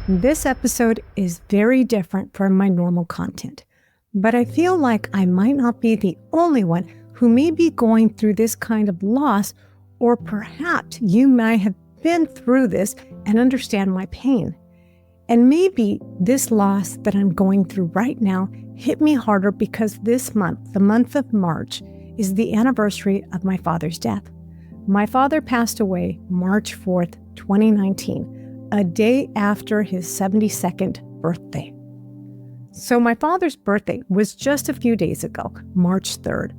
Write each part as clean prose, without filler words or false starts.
This episode is very different from my normal content, but I feel like I might not be the only one who may be going through this kind of loss, or perhaps you might have been through this and understand my pain. And maybe this loss that I'm going through right now hit me harder because this month, the month of March, is the anniversary of my father's death. My father passed away March 4th, 2019. A day after his 72nd birthday. So my father's birthday was just a few days ago, March 3rd.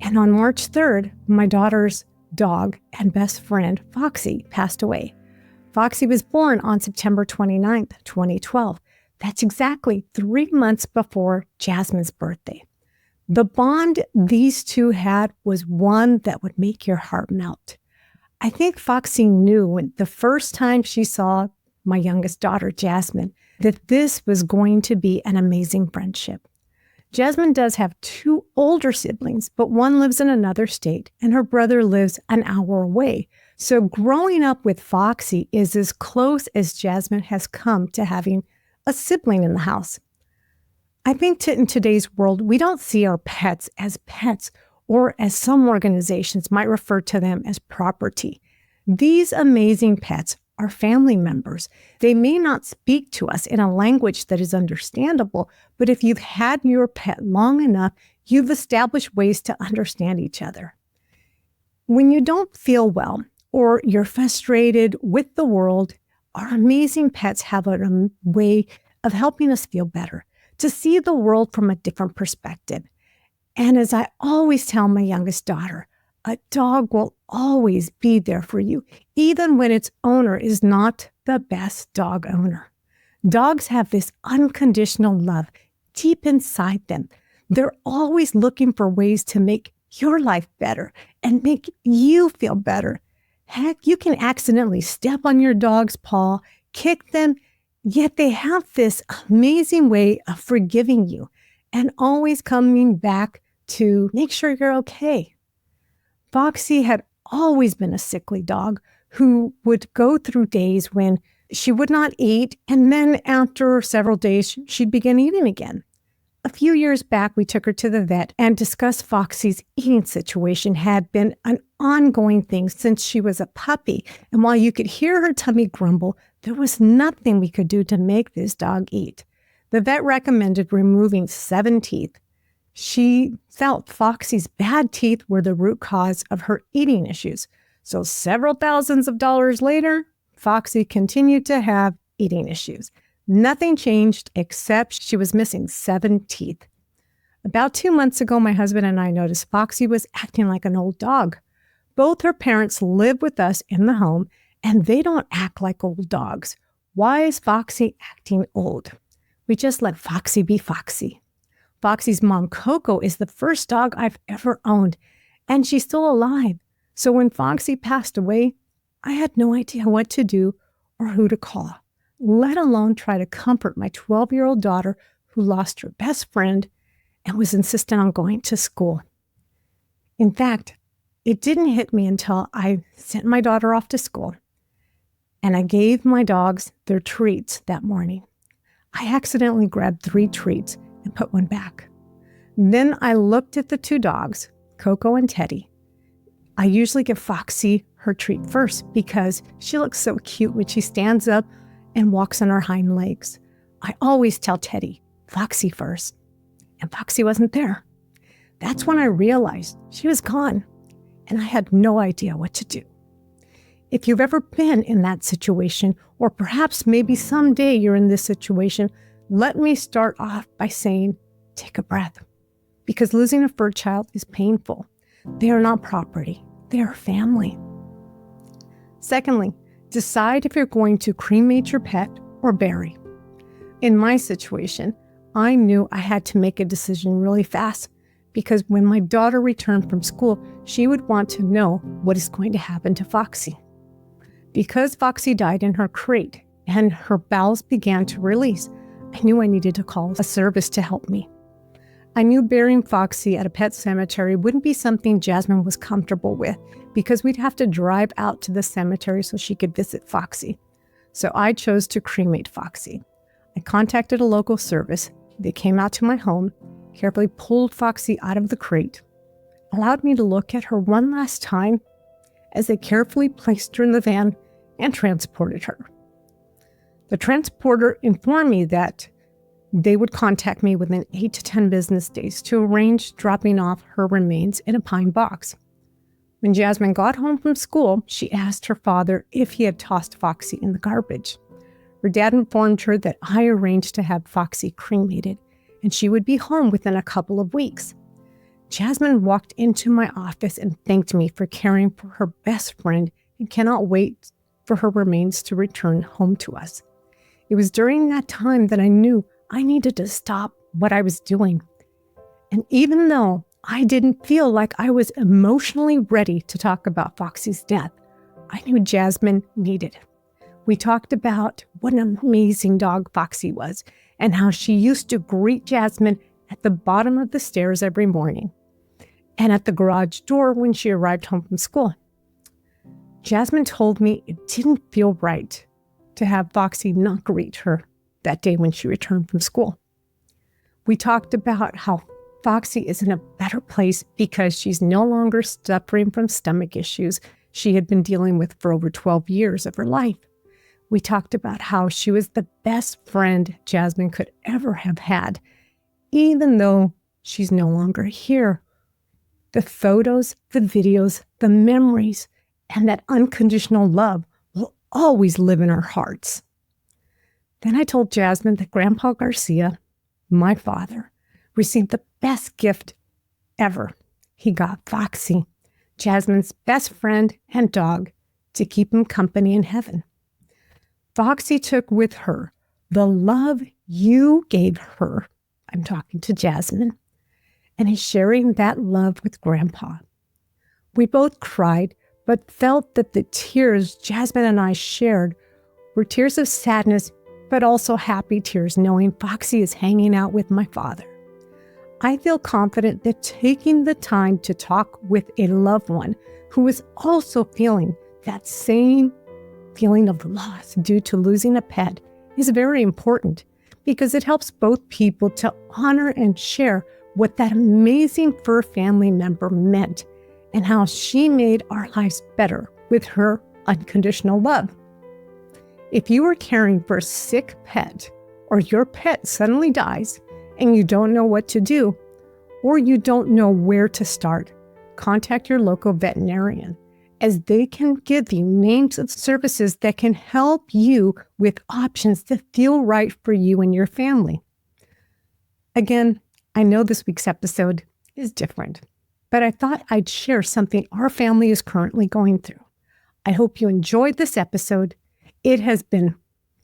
And on March 3rd, my daughter's dog and best friend, Foxy, passed away. Foxy was born on September 29th, 2012. That's exactly 3 months before Jasmine's birthday. The bond these two had was one that would make your heart melt. I think Foxy knew when the first time she saw my youngest daughter, Jasmine, that this was going to be an amazing friendship. Jasmine does have 2 older siblings, but one lives in another state and her brother lives an hour away. So growing up with Foxy is as close as Jasmine has come to having a sibling in the house. I think in today's world, we don't see our pets, or as some organizations might refer to them as property. These amazing pets are family members. They may not speak to us in a language that is understandable, but if you've had your pet long enough, you've established ways to understand each other. When you don't feel well or you're frustrated with the world, our amazing pets have a way of helping us feel better, to see the world from a different perspective. And as I always tell my youngest daughter, a dog will always be there for you, even when its owner is not the best dog owner. Dogs have this unconditional love deep inside them. They're always looking for ways to make your life better and make you feel better. Heck, you can accidentally step on your dog's paw, kick them, yet they have this amazing way of forgiving you and always coming back to make sure you're okay. Foxy had always been a sickly dog who would go through days when she would not eat, and then after several days, she'd begin eating again. A few years back, we took her to the vet and discussed Foxy's eating situation had been an ongoing thing since she was a puppy. And while you could hear her tummy grumble, there was nothing we could do to make this dog eat. The vet recommended removing 7 teeth. She felt Foxy's bad teeth were the root cause of her eating issues. So several thousands of dollars later, Foxy continued to have eating issues. Nothing changed except she was missing 7 teeth. About 2 months ago, my husband and I noticed Foxy was acting like an old dog. Both her parents live with us in the home, and they don't act like old dogs. Why is Foxy acting old? We just let Foxy be Foxy. Foxy's mom, Coco, is the first dog I've ever owned, and she's still alive. So when Foxy passed away, I had no idea what to do or who to call, let alone try to comfort my 12-year-old daughter who lost her best friend and was insistent on going to school. In fact, it didn't hit me until I sent my daughter off to school, and I gave my dogs their treats that morning. I accidentally grabbed 3 treats and put one back. Then I looked at the 2 dogs, Coco and Teddy. I usually give Foxy her treat first because she looks so cute when she stands up and walks on her hind legs. I always tell Teddy, Foxy first, and Foxy wasn't there. That's when I realized she was gone, and I had no idea what to do. If you've ever been in that situation, or perhaps maybe someday you're in this situation, let me start off by saying, take a breath, because losing a fur child is painful. They are not property. They are family. Secondly, decide if you're going to cremate your pet or bury. In my situation, I knew I had to make a decision really fast because when my daughter returned from school, she would want to know what is going to happen to Foxy. Because Foxy died in her crate and her bowels began to release, I knew I needed to call a service to help me. I knew burying Foxy at a pet cemetery wouldn't be something Jasmine was comfortable with because we'd have to drive out to the cemetery so she could visit Foxy. So I chose to cremate Foxy. I contacted a local service. They came out to my home, carefully pulled Foxy out of the crate, allowed me to look at her one last time as they carefully placed her in the van and transported her. The transporter informed me that they would contact me within 8 to 10 business days to arrange dropping off her remains in a pine box. When Jasmine got home from school, she asked her father if he had tossed Foxy in the garbage. Her dad informed her that I arranged to have Foxy cremated, and she would be home within a couple of weeks. Jasmine walked into my office and thanked me for caring for her best friend and cannot wait for her remains to return home to us. It was during that time that I knew I needed to stop what I was doing. And even though I didn't feel like I was emotionally ready to talk about Foxy's death, I knew Jasmine needed it. We talked about what an amazing dog Foxy was and how she used to greet Jasmine at the bottom of the stairs every morning and at the garage door when she arrived home from school. Jasmine told me it didn't feel right to have Foxy not greet her that day when she returned from school. We talked about how Foxy is in a better place because she's no longer suffering from stomach issues she had been dealing with for over 12 years of her life. We talked about how she was the best friend Jasmine could ever have had, even though she's no longer here. The photos, the videos, the memories, and that unconditional love will always live in our hearts. Then I told Jasmine that Grandpa Garcia, my father, received the best gift ever. He got Foxy, Jasmine's best friend and dog, to keep him company in heaven. Foxy took with her the love you gave her. I'm talking to Jasmine, and is sharing that love with Grandpa. We both cried, but felt that the tears Jasmine and I shared were tears of sadness, but also happy tears knowing Foxy is hanging out with my father. I feel confident that taking the time to talk with a loved one who is also feeling that same feeling of loss due to losing a pet is very important because it helps both people to honor and share what that amazing fur family member meant and how she made our lives better with her unconditional love. If you are caring for a sick pet or your pet suddenly dies and you don't know what to do or you don't know where to start, contact your local veterinarian, as they can give you names of services that can help you with options that feel right for you and your family. Again, I know this week's episode is different, but I thought I'd share something our family is currently going through. I hope you enjoyed this episode. It has been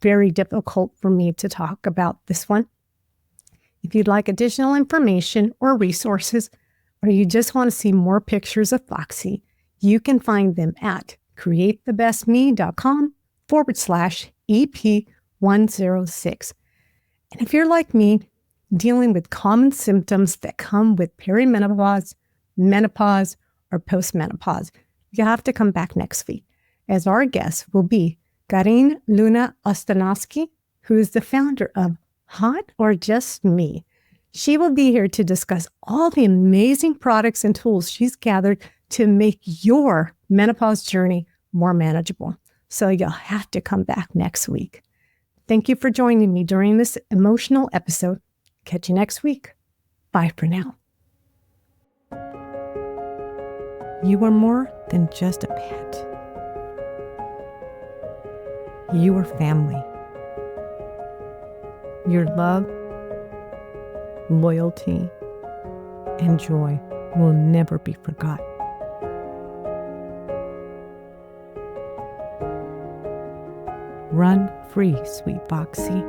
very difficult for me to talk about this one. If you'd like additional information or resources, or you just want to see more pictures of Foxy, you can find them at createthebestme.com/EP106. And if you're like me, dealing with common symptoms that come with perimenopause, menopause, or postmenopause, you have to come back next week, as our guest will be Karin Luna Ostanovsky, who is the founder of Hot or Just Me. She will be here to discuss all the amazing products and tools she's gathered to make your menopause journey more manageable. So you'll have to come back next week. Thank you for joining me during this emotional episode. Catch you next week. Bye for now. You are more than just a pet. You are family. Your love, loyalty, and joy will never be forgotten. Run free, sweet Foxy.